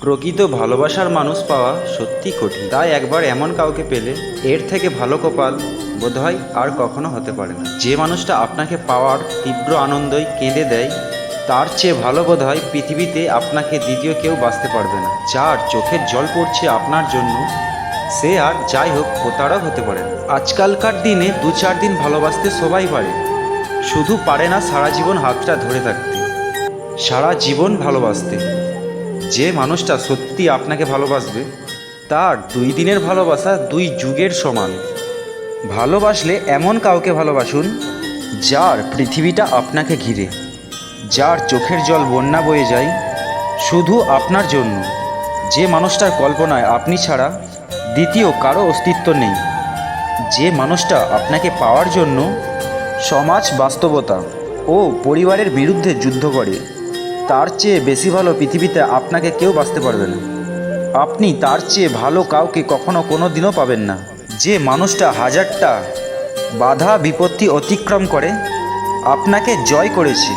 প্রকৃত ভালোবাসার মানুষ পাওয়া সত্যি কঠিন, তাই একবার এমন কাউকে পেলে এর থেকে ভালো কপাল বোধহয় আর কখনো হতে পারে না। যে মানুষটা আপনাকে পাওয়ার তীব্র আনন্দই কেঁদে দেয়, তার চেয়ে ভালো বোধহয় পৃথিবীতে আপনাকে দ্বিতীয় কেউ বাঁচতে পারবে না। যার চোখের জল পড়ছে আপনার জন্য, সে আর যাই হোক প্রতারক হতে পারে না। আজকালকার দিনে 2-4 দিন ভালোবাসতে সবাই পারে, শুধু পারে না সারা জীবন হাতটা ধরে থাকতে, সারা জীবন ভালোবাসতে। যে মানুষটা সত্যি আপনাকে ভালোবাসবে, তার 2 দিনের ভালোবাসা 2 যুগের সমান। ভালোবাসলে এমন কাউকে ভালোবাসুন, যার পৃথিবীটা আপনাকে ঘিরে, যার চোখের জল বন্যা বয়ে যায় শুধু আপনার জন্য, যে মানুষটার কল্পনায় আপনি ছাড়া দ্বিতীয় কারো অস্তিত্ব নেই, যে মানুষটা আপনাকে পাওয়ার জন্য সমাজ, বাস্তবতা ও পরিবারের বিরুদ্ধে যুদ্ধ করে। তার চেয়ে বেশি ভালো পৃথিবীতে আপনাকে কেউ বাঁচতে পারবে না। আপনি তার চেয়ে ভালো কাউকে কখনো কোনো দিনও পাবেন না। যে মানুষটা হাজারটা বাধা বিপত্তি অতিক্রম করে আপনাকে জয় করেছে,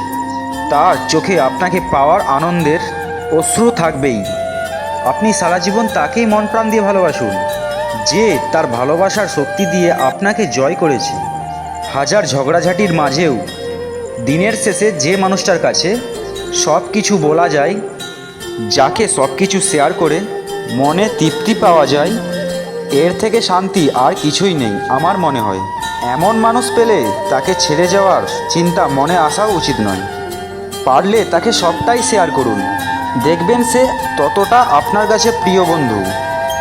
তার চোখে আপনাকে পাওয়ার আনন্দের অশ্রু থাকবেই। আপনি সারা জীবন তাকেই মন প্রাণ দিয়ে ভালোবাসুন, যে তার ভালোবাসার শক্তি দিয়ে আপনাকে জয় করেছে। হাজার ঝগড়াঝাটির মাঝেও দিনের শেষে যে মানুষটার কাছে সব কিছু বলা যায়, যাকে সব কিছু শেয়ার করে মনে তৃপ্তি পাওয়া যায়, এর থেকে শান্তি আর কিছুই নেই আমার মনে হয়। এমন মানুষ পেলে তাকে ছেড়ে যাওয়ার চিন্তা মনে আসাও উচিত নয়। পারলে তাকে সবটাই শেয়ার করুন, দেখবেন সে ততটা আপনার কাছে প্রিয় বন্ধু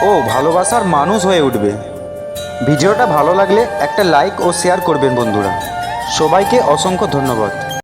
ও ভালোবাসার মানুষ হয়ে উঠবে। ভিডিওটা ভালো লাগলে একটা লাইক ও শেয়ার করবেন বন্ধুরা। সবাইকে অসংখ্য ধন্যবাদ।